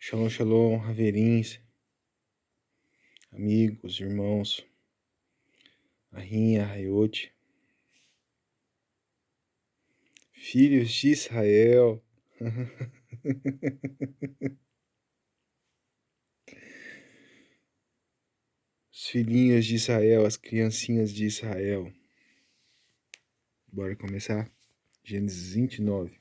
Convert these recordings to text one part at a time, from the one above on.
Shalom, shalom, Haverins, amigos, irmãos, Ahinha, Raiote, filhos de Israel, os filhinhos de Israel, as criancinhas de Israel. Bora começar? Gênesis 29.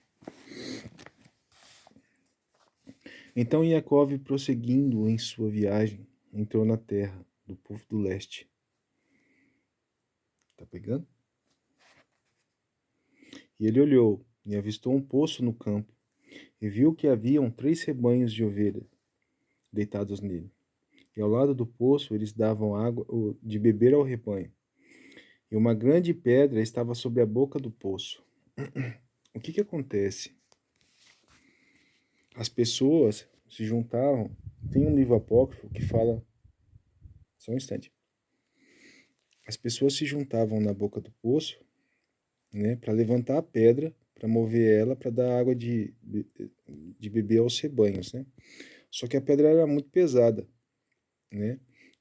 Então Yaakov, prosseguindo em sua viagem, entrou na terra do povo do leste. Tá pegando? E ele olhou e avistou um poço no campo, e viu que haviam 3 rebanhos de ovelhas deitados nele. E ao lado do poço eles davam água de beber ao rebanho. E uma grande pedra estava sobre a boca do poço. O que acontece? As pessoas se juntavam. Tem um livro apócrifo que fala. Só um instante. As pessoas se juntavam na boca do poço, né, para levantar a pedra, para mover ela, para dar água de beber aos rebanhos, né? Só que a pedra era muito pesada, né?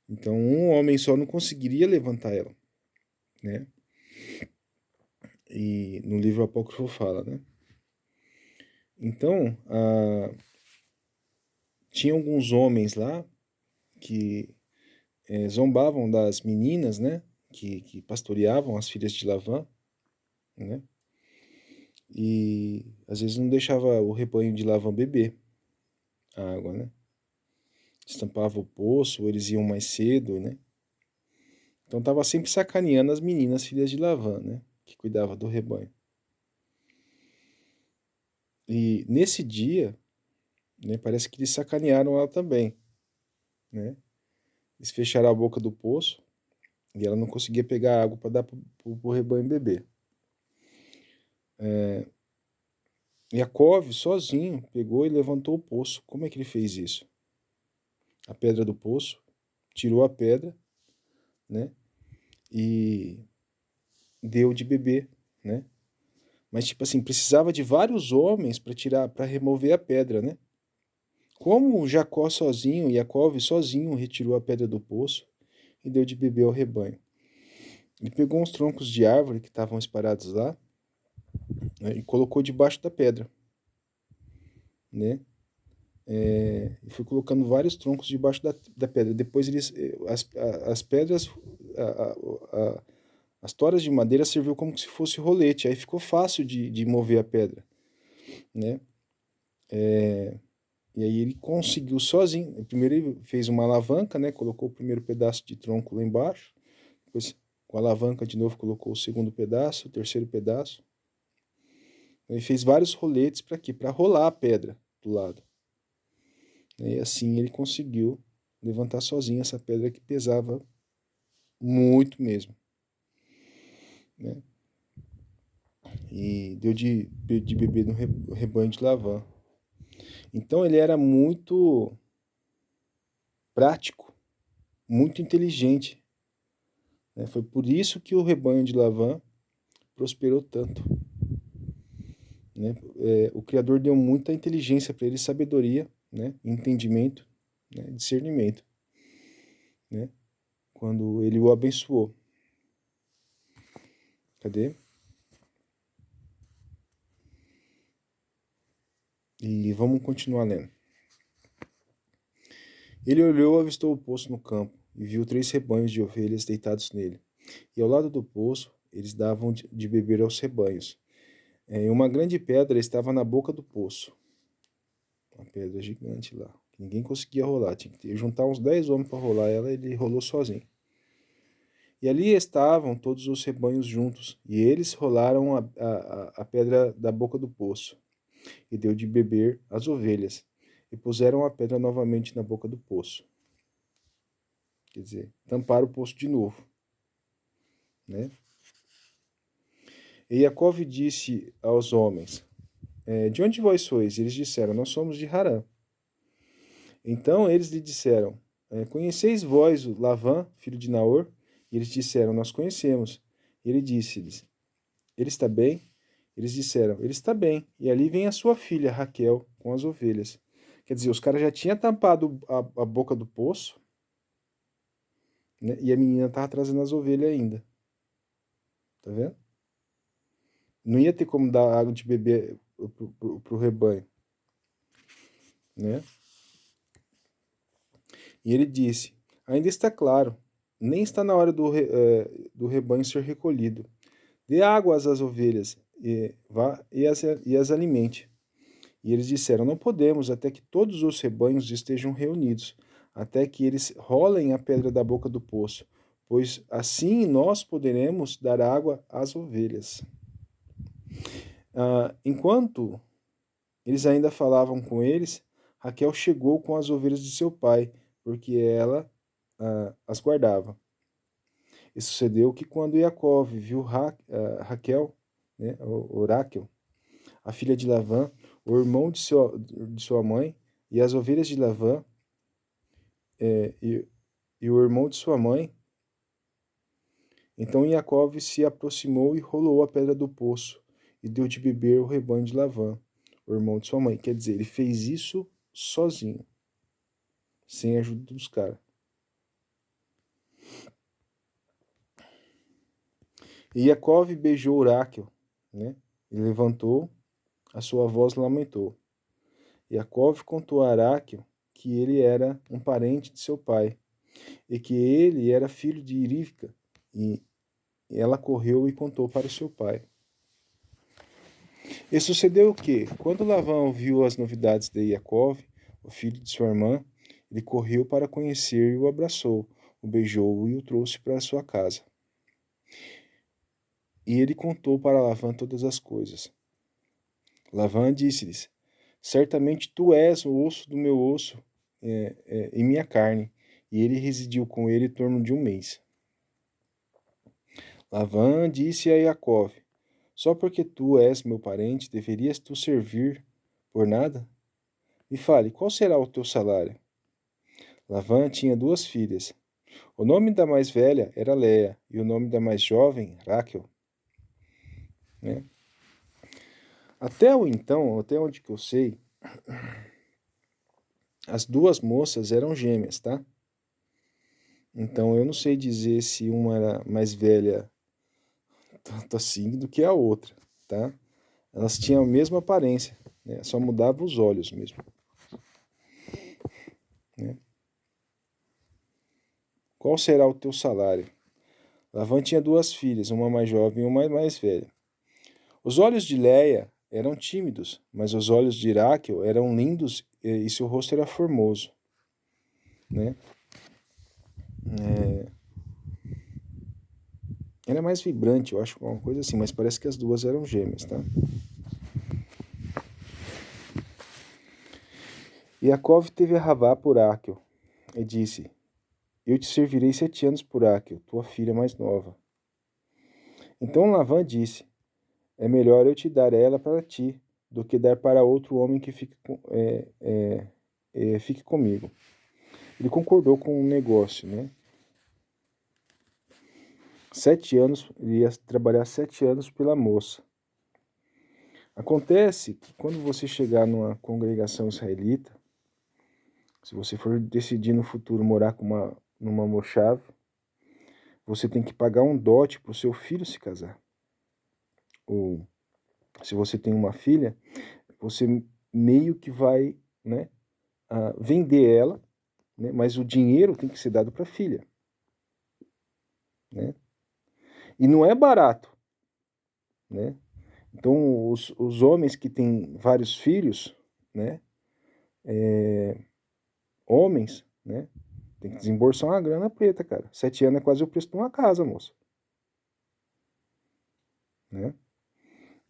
Então um homem só não conseguiria levantar ela, né? E no livro apócrifo fala, né? Então, tinha alguns homens lá que zombavam das meninas, né? Que pastoreavam as filhas de Lavã, né? E às vezes não deixava o rebanho de Lavã beber a água, né? Estampava o poço, ou eles iam mais cedo, né? Então tava sempre sacaneando as meninas, filhas de Lavã, né? Que cuidava do rebanho. E nesse dia, né, parece que eles sacanearam ela também, né? Eles fecharam a boca do poço e ela não conseguia pegar água para dar pro rebanho beber. Yaakov, sozinho, pegou e levantou o poço. Como é que ele fez isso? A pedra do poço, tirou a pedra, né? E deu de beber, né? Mas, tipo assim, precisava de vários homens para tirar, para remover a pedra, né? Como Jacó sozinho, Yaakov sozinho retirou a pedra do poço e deu de beber ao rebanho. Ele pegou uns troncos de árvore que estavam espalhados lá, né, e colocou debaixo da pedra, né? E foi colocando vários troncos debaixo da pedra. Depois eles, as pedras, a, as toras de madeira serviu como se fosse rolete. Aí ficou fácil de mover a pedra, né? E aí ele conseguiu sozinho. Primeiro ele fez uma alavanca, né? Colocou o primeiro pedaço de tronco lá embaixo. Depois, com a alavanca de novo, colocou o segundo pedaço, o terceiro pedaço. Ele fez vários roletes para quê? Para rolar a pedra do lado. E assim ele conseguiu levantar sozinho essa pedra que pesava muito mesmo, né? E deu de beber no rebanho de Lavã. Então ele era muito prático, muito inteligente, né? Foi por isso que o rebanho de Lavã prosperou tanto, né? O Criador deu muita inteligência para ele, sabedoria, né? Entendimento, né? Discernimento, né? Quando ele o abençoou. Cadê? E vamos continuar lendo. Ele olhou e avistou o poço no campo, e viu 3 rebanhos de ovelhas deitados nele. E ao lado do poço, eles davam de beber aos rebanhos. E uma grande pedra estava na boca do poço. Uma pedra gigante lá. Que ninguém conseguia rolar. Tinha que juntar uns 10 homens para rolar ela, ele rolou sozinho. E ali estavam todos os rebanhos juntos, e eles rolaram a pedra da boca do poço, e deu de beber às ovelhas, e puseram a pedra novamente na boca do poço. Quer dizer, tamparam o poço de novo, né? E Yaakov disse aos homens, de onde vós sois? Eles disseram, nós somos de Harã. Então eles lhe disseram, conheceis vós o Lavã, filho de Naor? E eles disseram, nós conhecemos. E ele disse-lhes, ele está bem? Eles disseram, ele está bem. E ali vem a sua filha, Raquel, com as ovelhas. Quer dizer, os caras já tinham tampado a boca do poço, né? E a menina tava trazendo as ovelhas ainda. Tá vendo? Não ia ter como dar água de beber pro rebanho, né? E ele disse: ainda está claro, nem está na hora do rebanho ser recolhido. Dê água às ovelhas e vá e as alimente. E eles disseram: não podemos até que todos os rebanhos estejam reunidos, até que eles rolem a pedra da boca do poço, pois assim nós poderemos dar água às ovelhas. Enquanto eles ainda falavam com eles, Raquel chegou com as ovelhas de seu pai, porque ela as guardava. E sucedeu que quando Jacó viu Raquel, né, Raquel, a filha de Labã, o irmão de sua mãe, e as ovelhas de Labã, e o irmão de sua mãe, então Jacó se aproximou e rolou a pedra do poço, e deu de beber o rebanho de Labã, o irmão de sua mãe. Quer dizer, ele fez isso sozinho, sem a ajuda dos caras. E Jacó beijou Raquel, né? E levantou, a sua voz lamentou. Jacó contou a Raquel que ele era um parente de seu pai, e que ele era filho de Rivca, e ela correu e contou para o seu pai. E sucedeu o que, quando Labão ouviu as novidades de Jacó, o filho de sua irmã, ele correu para conhecer e o abraçou, o beijou e o trouxe para sua casa. E ele contou para Labão todas as coisas. Labão disse-lhes: certamente tu és o osso do meu osso e minha carne. E ele residiu com ele em torno de um mês. Labão disse a Jacó: só porque tu és meu parente, deverias tu servir por nada? Me fale, qual será o teu salário? Labão tinha 2 filhas. O nome da mais velha era Leia, e o nome da mais jovem, Raquel. Né? Até onde que eu sei, as 2 moças eram gêmeas, tá? Então eu não sei dizer se uma era mais velha tanto assim do que a outra, tá? Elas tinham a mesma aparência, né? Só mudava os olhos mesmo. Né? Qual será o teu salário? Labão tinha 2 filhas, uma mais jovem e uma mais velha. Os olhos de Leia eram tímidos, mas os olhos de Raquel eram lindos e seu rosto era formoso. Né? Era mais vibrante, eu acho, uma coisa assim, mas parece que as 2 eram gêmeas, tá? Jacó teve a Ravá por Raquel e disse: eu te servirei 7 anos por Raquel, tua filha mais nova. Então Labão disse: é melhor eu te dar ela para ti, do que dar para outro homem que fique comigo. Ele concordou com o negócio, né? 7 anos, ele ia trabalhar 7 anos pela moça. Acontece que quando você chegar numa congregação israelita, se você for decidir no futuro morar numa mochave, você tem que pagar um dote para o seu filho se casar. Ou se você tem uma filha, você meio que vai, né, vender ela, né, mas o dinheiro tem que ser dado para a filha. Né? E não é barato. Né? Então, os homens que têm vários filhos, né, homens, né, tem que desembolsar uma grana preta, cara. 7 anos é quase o preço de uma casa, moça. Né?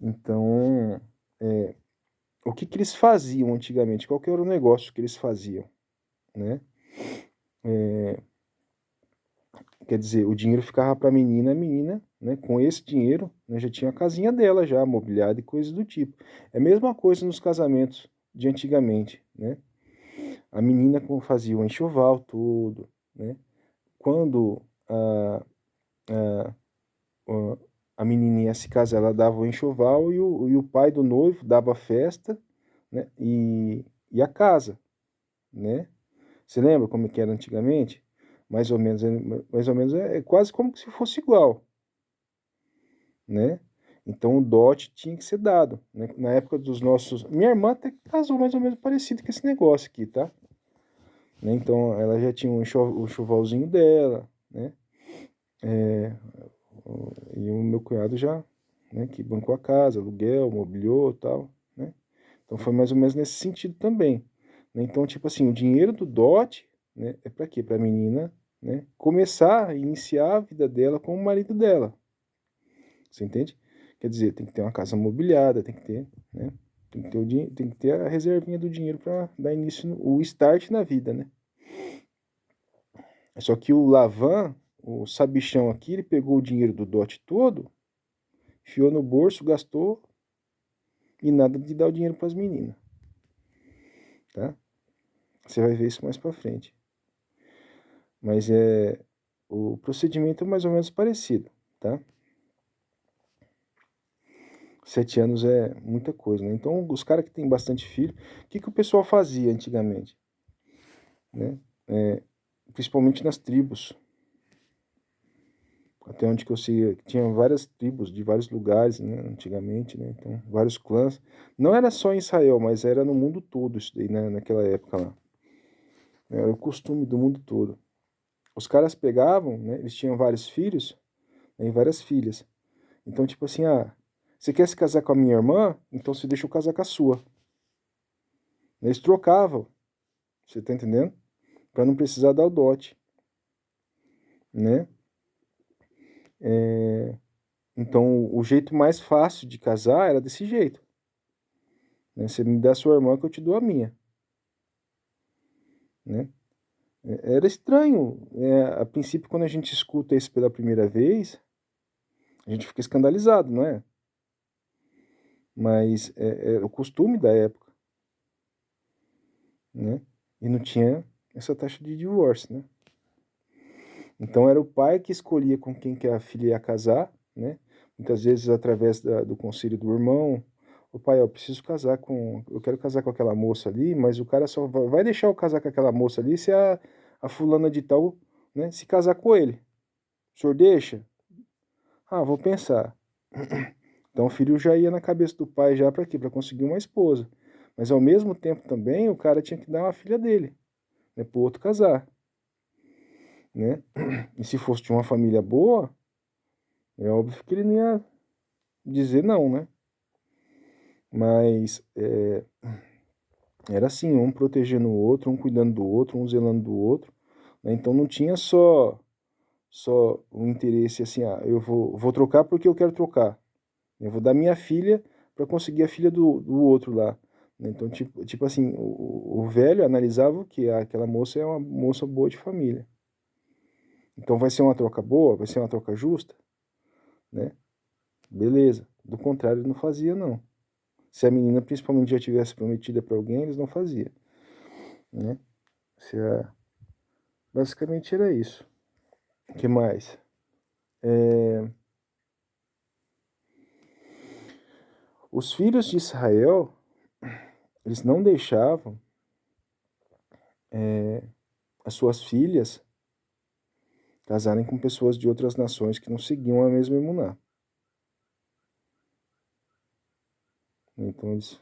Então, o que eles faziam antigamente? Qual que era o negócio que eles faziam? Né? Quer dizer, o dinheiro ficava para a menina, né, com esse dinheiro, né, já tinha a casinha dela já, mobiliada e coisas do tipo. É a mesma coisa nos casamentos de antigamente, né? A menina fazia o enxoval todo, né? Quando a menininha ia se casar, ela dava o enxoval e o pai do noivo dava a festa, né, e a casa, né? Você lembra como que era antigamente? Mais ou menos é quase como se fosse igual, né? Então o dote tinha que ser dado, né? Na época dos nossos... Minha irmã até casou mais ou menos parecido com esse negócio aqui, tá? Né? Então ela já tinha o enxovalzinho dela, né? E o meu cunhado já, né, que bancou a casa, aluguel, mobiliou e tal, né? Então foi mais ou menos nesse sentido também, né? Então, tipo assim, o dinheiro do dote, né, é para quê? Para a menina, né, começar, iniciar a vida dela com o marido dela. Você entende? Quer dizer, tem que ter uma casa mobiliada, tem que ter, né? Tem que ter, tem que ter a reservinha do dinheiro para dar início, o start na vida, né? Só que o Lavan, o sabichão aqui, ele pegou o dinheiro do dote todo, enfiou no bolso, gastou e nada de dar o dinheiro para as meninas, tá? Você vai ver isso mais para frente. Mas o procedimento é mais ou menos parecido, tá? 7 anos é muita coisa, né? Então, os caras que têm bastante filho, o que o pessoal fazia antigamente, né? Principalmente nas tribos, até onde que eu sei, tinha várias tribos de vários lugares, né, antigamente, né? Então, vários clãs. Não era só em Israel, mas era no mundo todo isso daí, né, naquela época lá. Era o costume do mundo todo. Os caras pegavam, né, eles tinham vários filhos, né, e várias filhas. Então, tipo assim, você quer se casar com a minha irmã? Então você deixa eu casar com a sua. Eles trocavam, você tá entendendo? Para não precisar dar o dote, né? Então, o jeito mais fácil de casar era desse jeito, né? Você me dá a sua irmã que eu te dou a minha, né? Era estranho, a princípio, quando a gente escuta isso pela primeira vez, a gente fica escandalizado, não é? Mas é o costume da época, né? E não tinha essa taxa de divórcio, né? Então era o pai que escolhia com quem que a filha ia casar, né? Muitas vezes através do conselho do irmão. O pai, eu preciso casar com, eu quero casar com aquela moça ali, mas o cara só vai deixar eu casar com aquela moça ali se a fulana de tal, né, se casar com ele. O senhor deixa? Ah, vou pensar. Então o filho já ia na cabeça do pai já para quê? Para conseguir uma esposa. Mas ao mesmo tempo também o cara tinha que dar uma filha dele, né, pro outro casar, né? E se fosse de uma família boa, é óbvio que ele não ia dizer não, né? Mas era assim, um protegendo o outro, um cuidando do outro, um zelando do outro, né? Então não tinha só o interesse assim, eu vou trocar porque eu quero trocar. Eu vou dar minha filha para conseguir a filha do outro lá, né? Então, tipo assim, o velho analisava que aquela moça é uma moça boa de família. Então vai ser uma troca boa, vai ser uma troca justa, né? Beleza. Do contrário, ele não fazia, não. Se a menina principalmente já tivesse prometida para alguém, eles não faziam, né? Se a... Basicamente era isso. O que mais? Os filhos de Israel, eles não deixavam as suas filhas casarem com pessoas de outras nações que não seguiam a mesma emuná. Então eles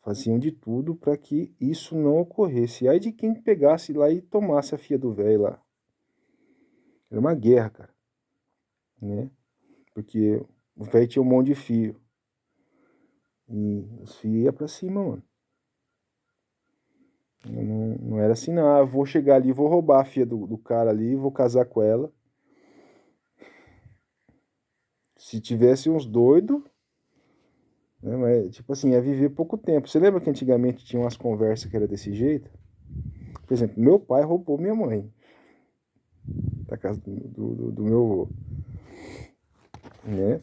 faziam de tudo para que isso não ocorresse. E aí de quem pegasse lá e tomasse a filha do velho lá. Era uma guerra, cara, né? Porque o velho tinha um monte de filho. E os filhos iam pra cima, mano. Não era assim, não. Eu vou chegar ali, vou roubar a filha do cara ali, vou casar com ela. Se tivesse uns doidos, né? Mas, tipo assim, ia viver pouco tempo. Você lembra que antigamente tinha umas conversas que era desse jeito? Por exemplo, meu pai roubou minha mãe da casa do meu avô, né?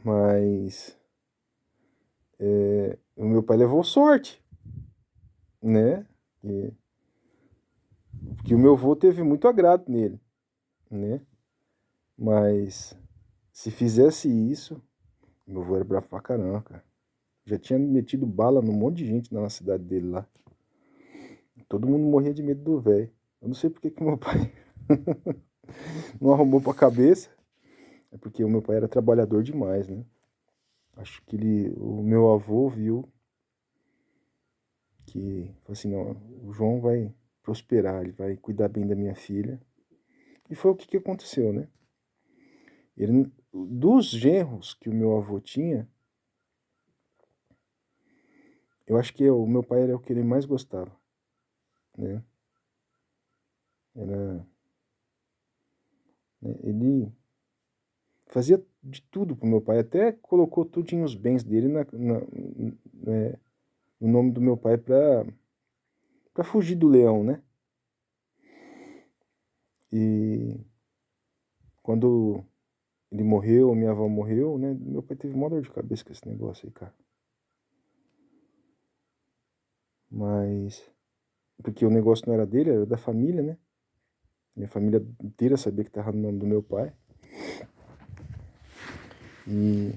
Mas o meu pai levou sorte, né? Porque o meu avô teve muito agrado nele, né? Mas se fizesse isso, meu avô era bravo pra caramba, cara. Já tinha metido bala num monte de gente na cidade dele lá. Todo mundo morria de medo do velho. Eu não sei porque que meu pai não arrumou pra cabeça. É porque o meu pai era trabalhador demais, né? Acho que o meu avô viu que, falou assim, não, o João vai prosperar, ele vai cuidar bem da minha filha. E foi o que aconteceu, né? Dos genros que o meu avô tinha, eu acho que o meu pai era o que ele mais gostava, né? Era, né? Ele fazia de tudo pro meu pai, até colocou tudinho os bens dele né, no nome do meu pai pra fugir do leão, né? E quando ele morreu, minha avó morreu, né? Meu pai teve uma dor de cabeça com esse negócio aí, cara. Mas, porque o negócio não era dele, era da família, né? Minha família inteira sabia que tava no nome do meu pai. E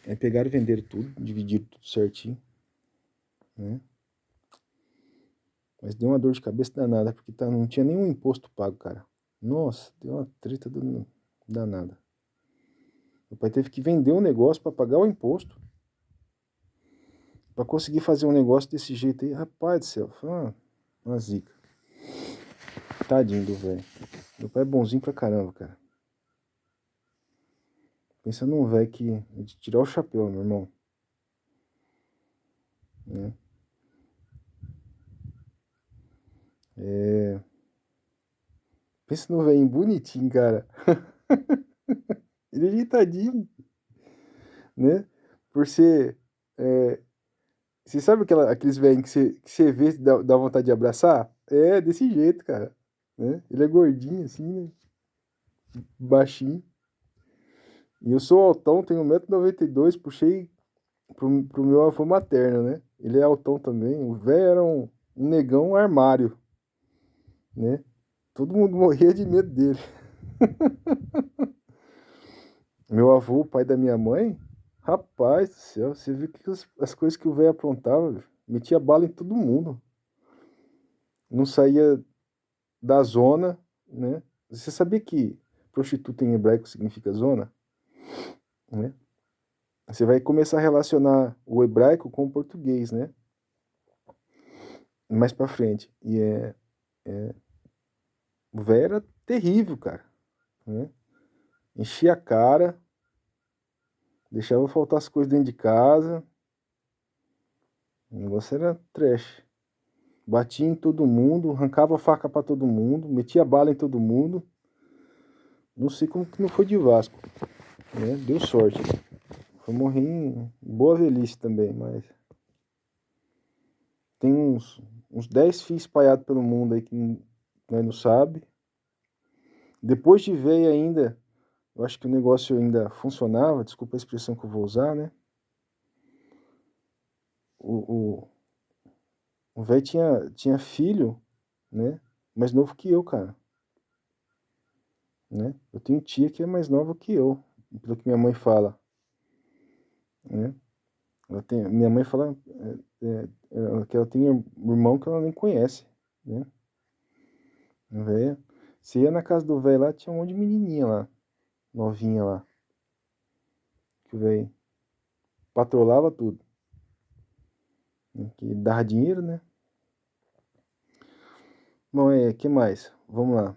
aí pegaram e venderam tudo, dividiram tudo certinho, né? Mas deu uma dor de cabeça danada, porque não tinha nenhum imposto pago, cara. Nossa, deu uma treta danada. Meu pai teve que vender um negócio para pagar o imposto, para conseguir fazer um negócio desse jeito aí. Rapaz do céu, foi uma zica. Tadinho do velho. Meu pai é bonzinho pra caramba, cara. Pensa num velho que é de tirar o chapéu, meu irmão. Né? Pensa num velho bonitinho, cara. Ele é ajeitadinho, né? Por ser. Você sabe aqueles velhinhos que você vê e dá vontade de abraçar? É, desse jeito, cara. Né? Ele é gordinho, assim, né? Baixinho. E eu sou altão, tenho 1,92 m, puxei pro meu avô materno, né? Ele é altão também. O velho era um negão armário, né? Todo mundo morria de medo dele. Meu avô, o pai da minha mãe, rapaz do céu, você viu que as coisas que o velho aprontava, metia bala em todo mundo. Não saía da zona, né? Você sabia que prostituta em hebraico significa zona? Né? Você vai começar a relacionar o hebraico com o português, né? Mais pra frente. O velho era terrível, cara. Né? Enchia a cara, deixava faltar as coisas dentro de casa. O negócio era trash. Batia em todo mundo, arrancava a faca pra todo mundo, metia bala em todo mundo. Não sei como que não foi de Vasco, né? Deu sorte. Foi morrer em boa velhice também, mas tem uns 10 fios espalhados pelo mundo aí que nós não sabe. Depois de ver ainda, eu acho que o negócio ainda funcionava, desculpa a expressão que eu vou usar, né? O, o velho tinha filho, né? Mais novo que eu, cara. Né? Eu tenho tia que é mais nova que eu, pelo que minha mãe fala. Né? Minha mãe fala que ela tem um irmão que ela nem conhece. Né? Véia. Você ia na casa do velho lá, tinha um monte de menininha lá, novinha lá. Que o velho patrolava tudo. Né? Que dava dinheiro, né? Bom, que mais? Vamos lá.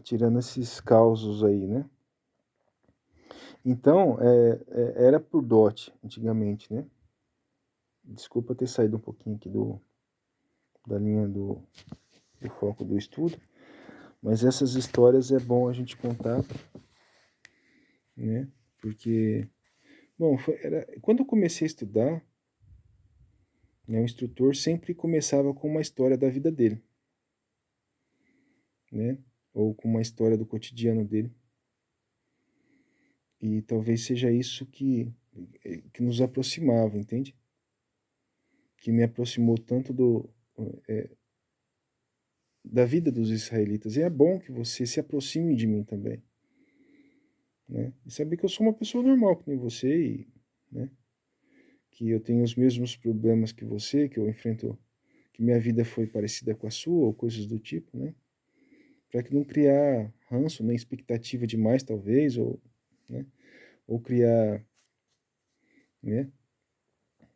Tirando esses causos aí, né? Então, era por dote, antigamente, né? Desculpa ter saído um pouquinho aqui da linha do foco do estudo, mas essas histórias é bom a gente contar, né? Porque, bom, quando eu comecei a estudar, né, o instrutor sempre começava com uma história da vida dele, né? Ou com uma história do cotidiano dele. E talvez seja isso que nos aproximava, entende? Que me aproximou tanto da vida dos israelitas. E é bom que você se aproxime de mim também. Né? E saber que eu sou uma pessoa normal, que nem você, né? Que eu tenho os mesmos problemas que você, que eu enfrento, que minha vida foi parecida com a sua, ou coisas do tipo, né? Para que não criar ranço, nem expectativa demais, talvez, né? Ou criar, né,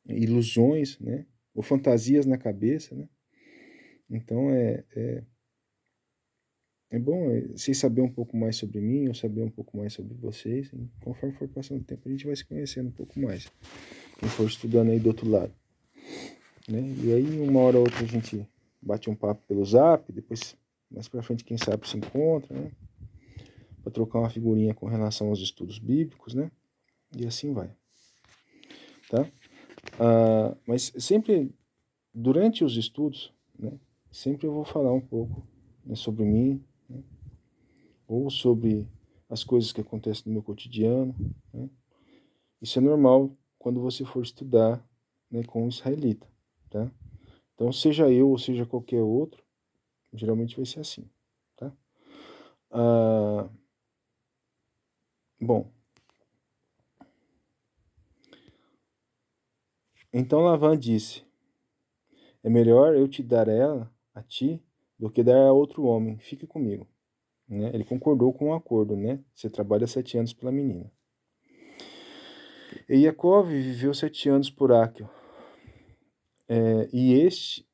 ilusões, né? Ou fantasias na cabeça, né? Então é bom vocês saberem um pouco mais sobre mim, eu saber um pouco mais sobre vocês. E conforme for passando o tempo, a gente vai se conhecendo um pouco mais. Quem for estudando aí do outro lado, né? E aí, uma hora ou outra, a gente bate um papo pelo Zap, depois, mais pra frente, quem sabe se encontra, né? Pra trocar uma figurinha com relação aos estudos bíblicos, né? E assim vai, tá? Mas sempre, durante os estudos, né? Sempre eu vou falar um pouco, né, sobre mim, né? Ou sobre as coisas que acontecem no meu cotidiano, né? Isso é normal quando você for estudar, né, com um israelita, tá? Então, seja eu ou seja qualquer outro, geralmente vai ser assim, tá? Bom, então Lavan disse: é melhor eu te dar ela a ti do que dar a outro homem. Fique comigo. Né? Ele concordou com o acordo, né? Você trabalha 7 anos pela menina. E Yaakov viveu 7 anos por Raquel. E este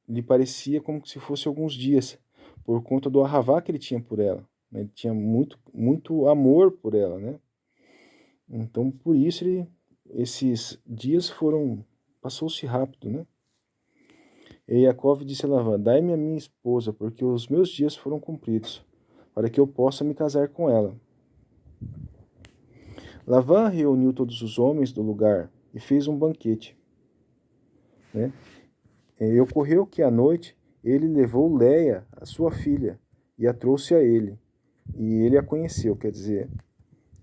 lhe parecia como se fosse alguns dias, por conta do arravá que ele tinha por ela. Né? Ele tinha muito, muito amor por ela, né? Então, por isso, esses dias passou-se rápido, né? E Yaakov disse a Lavan: dai-me a minha esposa, porque os meus dias foram cumpridos, para que eu possa me casar com ela. Lavan reuniu todos os homens do lugar e fez um banquete. Né? E ocorreu que à noite ele levou Leia, a sua filha, e a trouxe a ele. E ele a conheceu, quer dizer,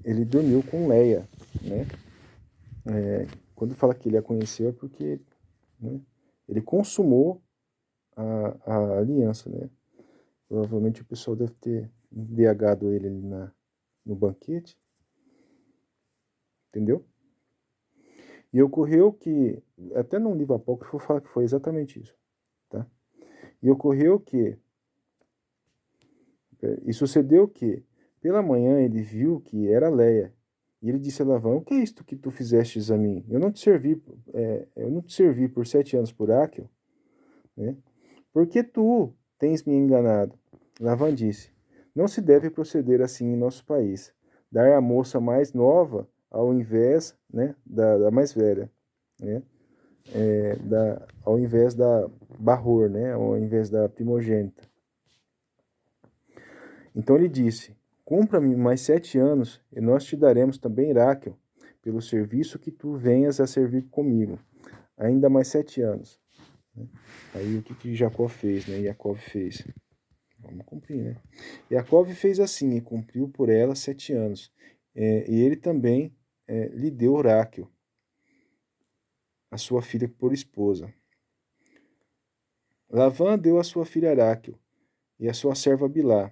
ele dormiu com Leia. Né? Quando fala que ele a conheceu é porque, né, ele consumou a aliança. Né? Provavelmente o pessoal deve ter embriagado ele ali no banquete. Entendeu? E ocorreu que, até num livro apócrifo fala que foi exatamente isso. Tá? E ocorreu que, e sucedeu que, pela manhã ele viu que era Leia. E ele disse a Labão: o que é isto que tu fizestes a mim? Eu não te servi por 7 anos por Raquel, né? Porque tu tens me enganado. Labão disse: não se deve proceder assim em nosso país, dar a moça mais nova ao invés, né, da mais velha, né? Ao invés da Bahor, né? Ao invés da primogênita. Então ele disse: cumpra-me mais 7 anos, e nós te daremos também Raquel, pelo serviço que tu venhas a servir comigo. Ainda mais 7 anos. Aí o que Jacó fez, né? Jacob fez. Vamos cumprir, né? Jacob fez assim, e cumpriu por ela 7 anos. E ele também lhe deu Raquel, a sua filha, por esposa. Lavã deu a sua filha Raquel e a sua serva Bilá,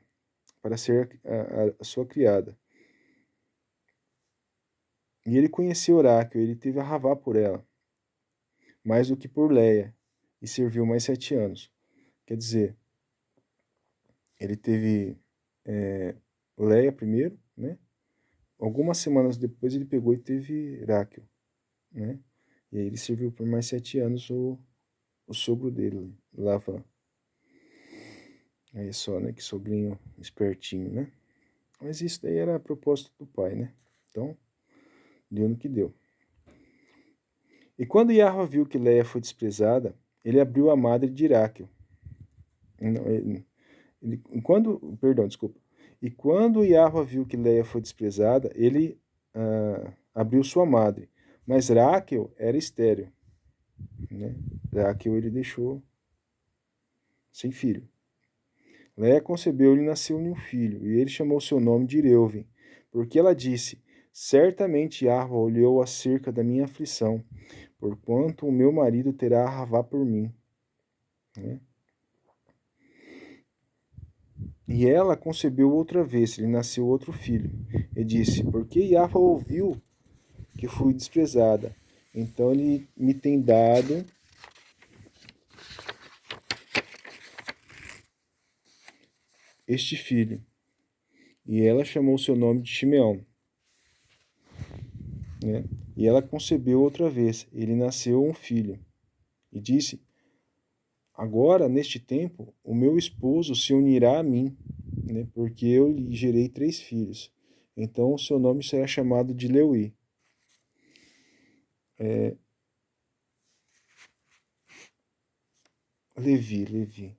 para ser a sua criada. E ele conheceu Raquel, ele teve a Ravá por ela, mais do que por Leia, e serviu mais 7 anos. Quer dizer, ele teve Leia primeiro, né? Algumas semanas depois ele pegou e teve Raquel, né? E aí ele serviu por mais 7 anos o sogro dele, Lavan. Aí só, né? Que sogrinho espertinho, né? Mas isso daí era a proposta do pai, né? Então, deu no que deu. E quando Yahweh viu que Leia foi desprezada, ele abriu a madre de Raquel. E quando Yahweh viu que Leia foi desprezada, ele abriu sua madre. Mas Raquel era estéril. Né? Raquel ele deixou sem filho. Leia concebeu e nasceu-lhe um filho, e ele chamou seu nome de Reuven, porque ela disse: certamente Yahweh olhou acerca da minha aflição, porquanto o meu marido terá a Ravá por mim. Né? E ela concebeu outra vez, lhe nasceu outro filho. E disse: porque Yahweh ouviu que fui desprezada, então ele me tem dado este filho, e ela chamou seu nome de Simeão, né? E ela concebeu outra vez, ele nasceu um filho, e disse: agora, neste tempo, o meu esposo se unirá a mim, né? Porque eu lhe gerei 3 filhos. Então, o seu nome será chamado de Lewi. Levi.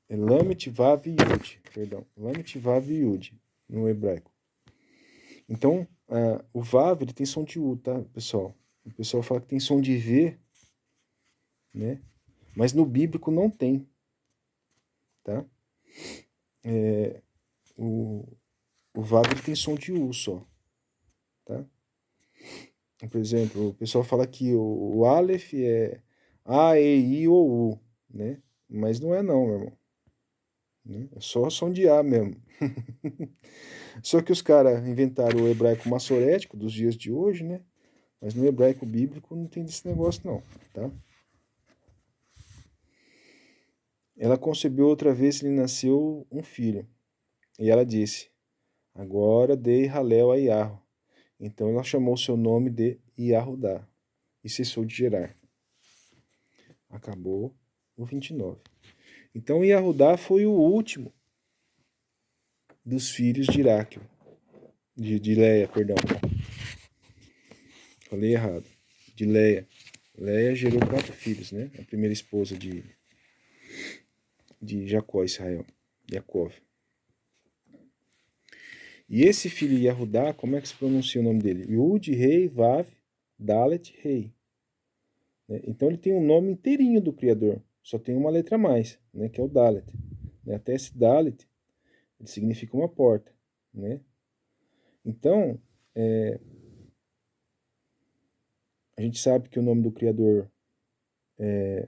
É Lamet Vav Yud, perdão. Lamet Vav Yud, no hebraico. Então, o Vav, ele tem som de U, tá, pessoal? O pessoal fala que tem som de V, né? Mas no bíblico não tem, tá? O Vav, ele tem som de U só, tá? Por exemplo, o pessoal fala que o Aleph é A, E, I ou U, né? Mas não é não, meu irmão. Né? É só som de A mesmo. Só que os caras inventaram o hebraico massorético dos dias de hoje, né? Mas no hebraico bíblico não tem desse negócio não, tá? Ela concebeu outra vez e lhe nasceu um filho. E ela disse: agora dei Halel a Iarro. Então ela chamou seu nome de Iarrudá e cessou de gerar. Acabou o 29. Então Iarrudá foi o último dos filhos de Iraquel. De Leia, perdão. Falei errado. De Leia. Leia gerou 4 filhos, né? A primeira esposa de Jacó, Israel. Yaakov. E esse filho Yahudá, como é que se pronuncia o nome dele? Yud, Rei, Vav, Dalet, Rei. Então ele tem um nome inteirinho do Criador, só tem uma letra a mais, né, que é o Dalet. Até esse Dalet, ele significa uma porta, né? Então, a gente sabe que o nome do Criador é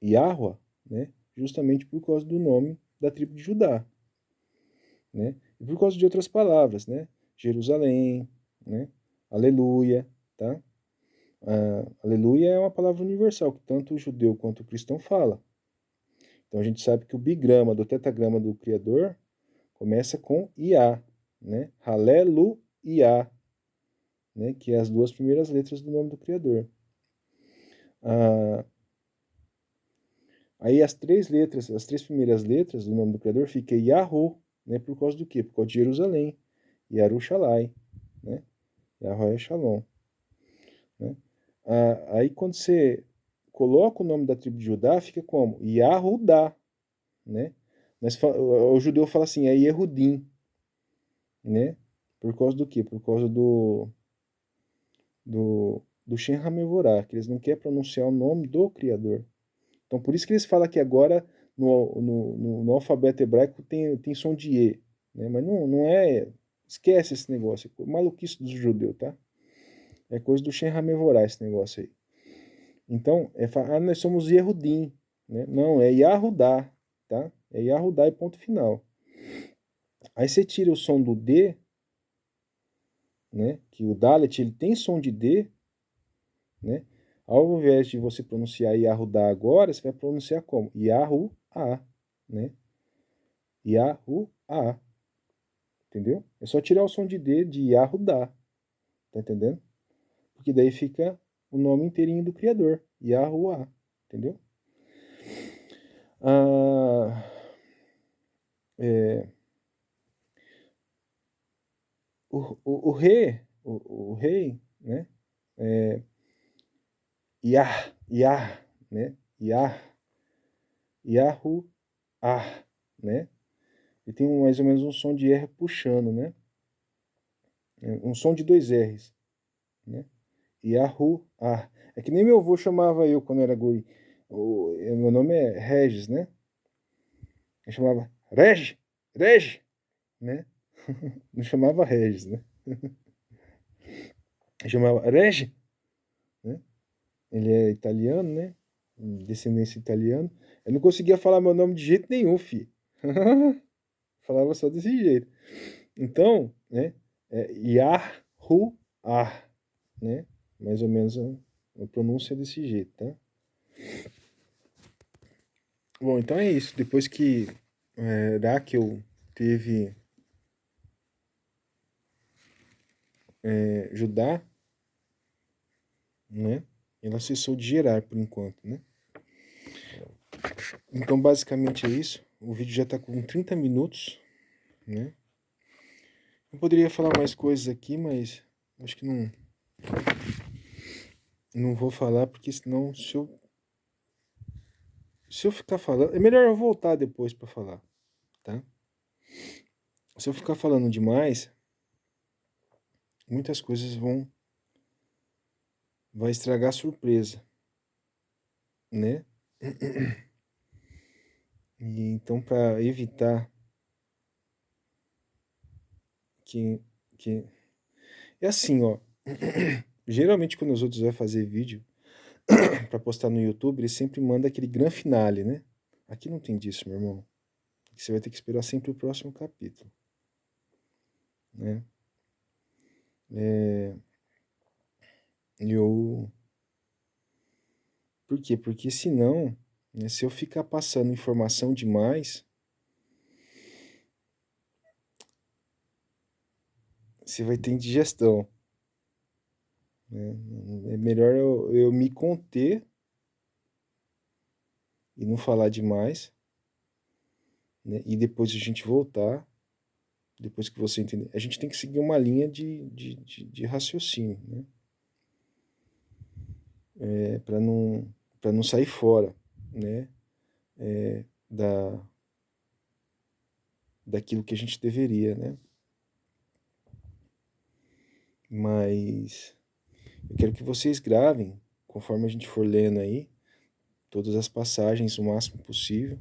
Yahweh, né? Justamente por causa do nome da tribo de Judá, né? E por causa de outras palavras, né? Jerusalém, né? Aleluia, tá? Aleluia é uma palavra universal que tanto o judeu quanto o cristão fala. Então a gente sabe que o bigrama do tetagrama do Criador começa com Iá, né? Haleluia, né? Que é as 2 primeiras letras do nome do Criador. Aí as 3 letras, as 3 primeiras letras do nome do Criador fica Yahu, né? Por causa do quê? Por causa de Jerusalém. Yarushalai, né? Yahweh é Shalom, né? Aí quando você coloca o nome da tribo de Judá, fica como? Yahudá, né? Mas o judeu fala assim, é Yehudim, né? Por causa do quê? Por causa do Shem HaMevorah, que eles não querem pronunciar o nome do Criador. Então por isso que eles falam que agora no alfabeto hebraico tem som de E, né? Mas não é... Esquece esse negócio, é maluquice do judeu, tá? É coisa do Shem HaMevorah esse negócio aí. Então, nós somos Yehudim, né? Não, é Yahudá, tá? É Yahudá e ponto final. Aí você tira o som do D, né? Que o Dalet, ele tem som de D, né? Ao invés de você pronunciar Yahudá agora, você vai pronunciar como? Yahu-A, né? Yahu-A, entendeu? É só tirar o som de D de Yahudá, tá entendendo? Porque daí fica o nome inteirinho do Criador, Yahu-A, entendeu? O rei, né? Yah, né? Yahu-Ah, né? Ele tem mais ou menos um som de R puxando, né? Um som de 2 R's, né? Yahu-Ah. É que nem meu avô chamava eu quando era guri. Meu nome é Regis, né? Ele chamava Regi, né? Não chamava Regis, né? Ele chamava Regi, né? Ele é italiano, né? Descendência italiana. Eu não conseguia falar meu nome de jeito nenhum, filho. Falava só desse jeito. Então, né? Yahu-Ah, né? Mais ou menos a pronúncia é desse jeito, tá? Bom, então é isso. Depois que Raquel teve Judá, né? Ela cessou de gerar por enquanto, né? Então, basicamente é isso. O vídeo já está com 30 minutos, né? Eu poderia falar mais coisas aqui, mas acho que não vou falar, porque senão, se eu ficar falando... É melhor eu voltar depois para falar, tá? Se eu ficar falando demais, muitas coisas vai estragar a surpresa, né? E então, para evitar que, que... É assim, ó. Geralmente, quando os outros vão fazer vídeo para postar no YouTube, eles sempre mandam aquele gran finale, né? Aqui não tem disso, meu irmão. Você vai ter que esperar sempre o próximo capítulo, né? Eu... Por quê? Porque senão, né, se eu ficar passando informação demais, você vai ter indigestão, né? É melhor eu me conter e não falar demais, né? E depois a gente voltar, depois que você entender. A gente tem que seguir uma linha de raciocínio, né? Para não sair fora, né? Da, daquilo que a gente deveria, né? Mas eu quero que vocês gravem, conforme a gente for lendo aí, todas as passagens o máximo possível,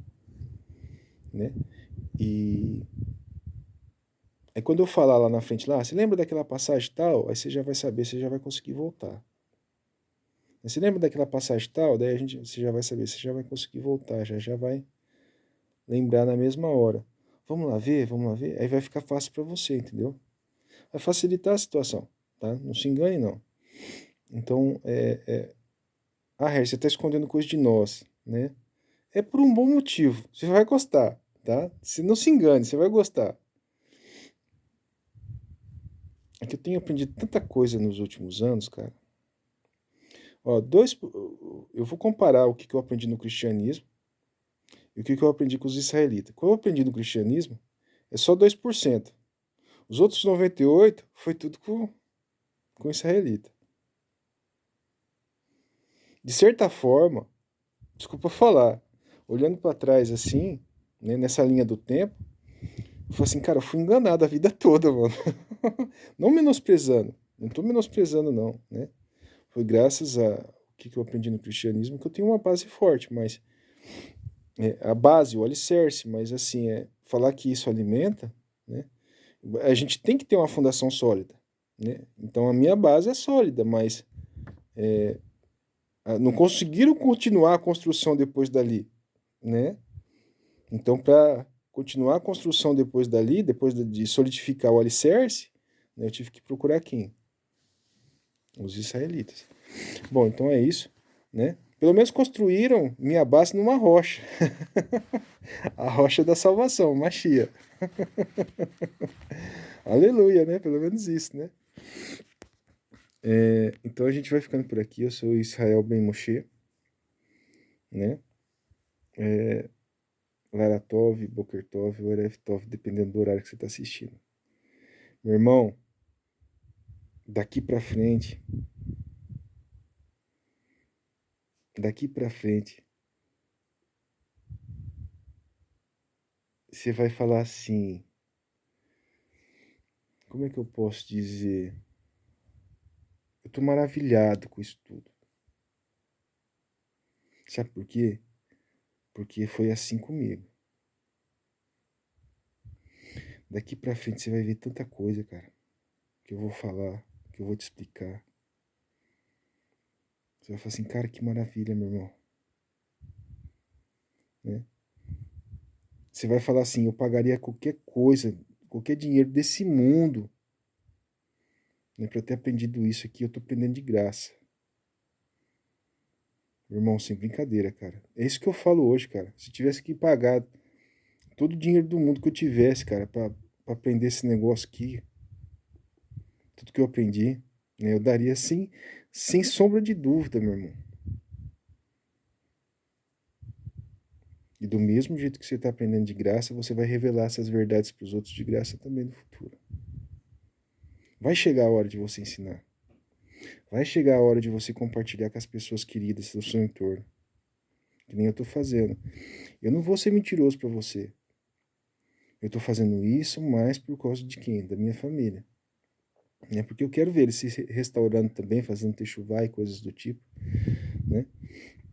né? E aí quando eu falar lá na frente, lá, você lembra daquela passagem tal? Aí você já vai saber, você já vai conseguir voltar. Você lembra daquela passagem tal? Daí você já vai saber, você já vai conseguir voltar, já vai lembrar na mesma hora. Vamos lá ver, vamos lá ver. Aí vai ficar fácil para você, entendeu? Vai facilitar a situação, tá? Não se engane, não. Então, Harry, você está escondendo coisa de nós, né? É por um bom motivo. Você vai gostar, tá? Se não se engane, você vai gostar. É que eu tenho aprendido tanta coisa nos últimos anos, cara. Ó, eu vou comparar o que eu aprendi no cristianismo e o que eu aprendi com os israelitas. O que eu aprendi no cristianismo é só 2%. Os outros 98% foi tudo com israelita. De certa forma, desculpa falar, olhando para trás assim, né, nessa linha do tempo, eu falei assim, cara, eu fui enganado a vida toda, mano. Não menosprezando, não tô menosprezando não, né? Foi graças a o que eu aprendi no cristianismo que eu tenho uma base forte, mas a base, o alicerce, mas assim, falar que isso alimenta, né? A gente tem que ter uma fundação sólida, né? Então a minha base é sólida, mas não conseguiram continuar a construção depois dali, né? Então, para continuar a construção depois dali, depois de solidificar o alicerce, né, eu tive que procurar quem? Os israelitas. Bom, então é isso, né? Pelo menos construíram minha base numa rocha. A rocha da salvação, Machia. Aleluia, né? Pelo menos isso, né? Então a gente vai ficando por aqui. Eu sou Israel Ben Moshe, né? Laratov, Bokertov ou Ereftov, dependendo do horário que você está assistindo. Meu irmão, daqui pra frente, você vai falar assim, como é que eu posso dizer? Eu tô maravilhado com isso tudo. Sabe por quê? Porque foi assim comigo. Daqui pra frente você vai ver tanta coisa, cara, que eu vou falar, que eu vou te explicar. Você vai falar assim, cara, que maravilha, meu irmão. Né? Você vai falar assim, eu pagaria qualquer coisa, qualquer dinheiro desse mundo, né, pra eu ter aprendido isso aqui, eu tô aprendendo de graça. Meu irmão, sem brincadeira, cara. É isso que eu falo hoje, cara. Se tivesse que pagar todo o dinheiro do mundo que eu tivesse, cara, pra aprender esse negócio aqui, tudo que eu aprendi, né, eu daria sem sombra de dúvida, meu irmão. E do mesmo jeito que você está aprendendo de graça, você vai revelar essas verdades para os outros de graça também no futuro. Vai chegar a hora de você ensinar. Vai chegar a hora de você compartilhar com as pessoas queridas do seu entorno. Que nem eu estou fazendo. Eu não vou ser mentiroso para você. Eu estou fazendo isso mais por causa de quem? Da minha família. É porque eu quero ver eles se restaurando também, fazendo techuvá e coisas do tipo, né?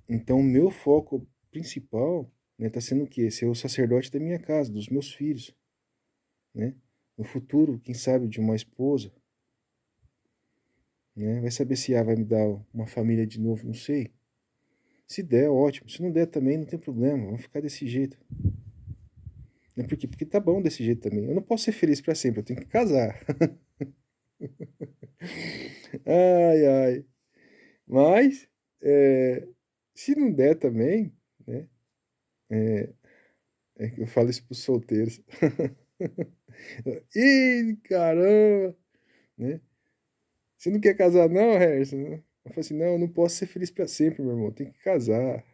Então, o meu foco principal, né, tá sendo o quê? Ser o sacerdote da minha casa, dos meus filhos, né? No futuro, quem sabe, de uma esposa, né? Vai saber se vai me dar uma família de novo, não sei. Se der, ótimo. Se não der também, não tem problema. Vamos ficar desse jeito. Por quê? Porque tá bom desse jeito também. Eu não posso ser feliz para sempre, eu tenho que casar. Ai, ai. Mas, se não der também, né? Eu falo isso pros solteiros. Ih, caramba! Né? Você não quer casar não, Harrison? Eu falo assim, não, eu não posso ser feliz para sempre, meu irmão. Tem que casar.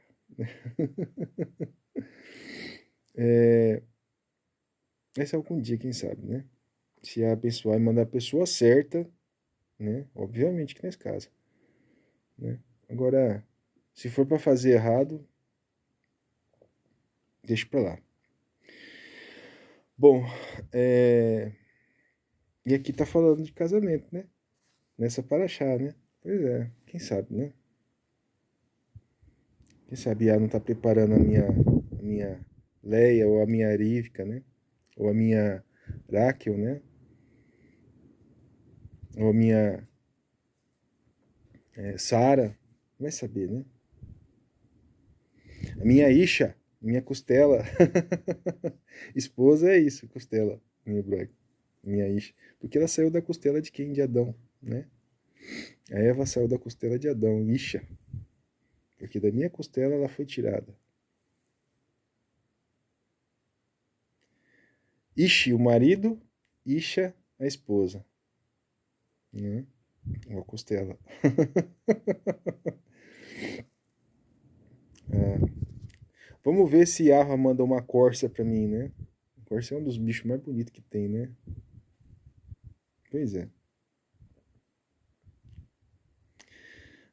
Esse é algum dia, quem sabe, né? Se abençoar e mandar a pessoa certa, né? Obviamente que nesse caso, né? Agora, se for para fazer errado, deixa pra lá. Bom, e aqui tá falando de casamento, né? Nessa paraxá, né? Pois é, quem sabe, né? Quem sabe não tá preparando a minha Leia ou a minha Rivka, né? Ou a minha Raquel, né? Ou a minha Sara, vai saber, né? A minha Isha, minha costela. Esposa é isso, costela, em hebraico. Minha Isha. Porque ela saiu da costela de quem? De Adão, né? A Eva saiu da costela de Adão, Isha. Porque da minha costela ela foi tirada. Ishi, o marido, Isha, a esposa. Né? Uma costela. Vamos ver se Yahweh manda uma corça pra mim, né? Corça é um dos bichos mais bonitos que tem, né? Pois é.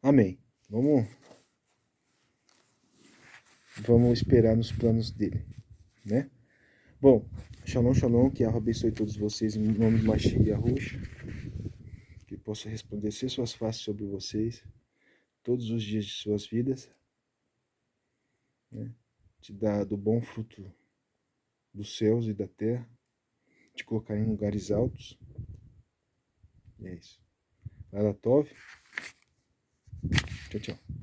Amém. Vamos esperar nos planos dele, né? Bom, shalom, shalom, que Yahweh abençoe todos vocês em nome de Mashiach Yahushua, que possa resplandecer suas faces sobre vocês todos os dias de suas vidas, né? Te dar do bom fruto dos céus e da terra, te colocar em lugares altos. E é isso. Vai lá, Tov. Tchau, tchau.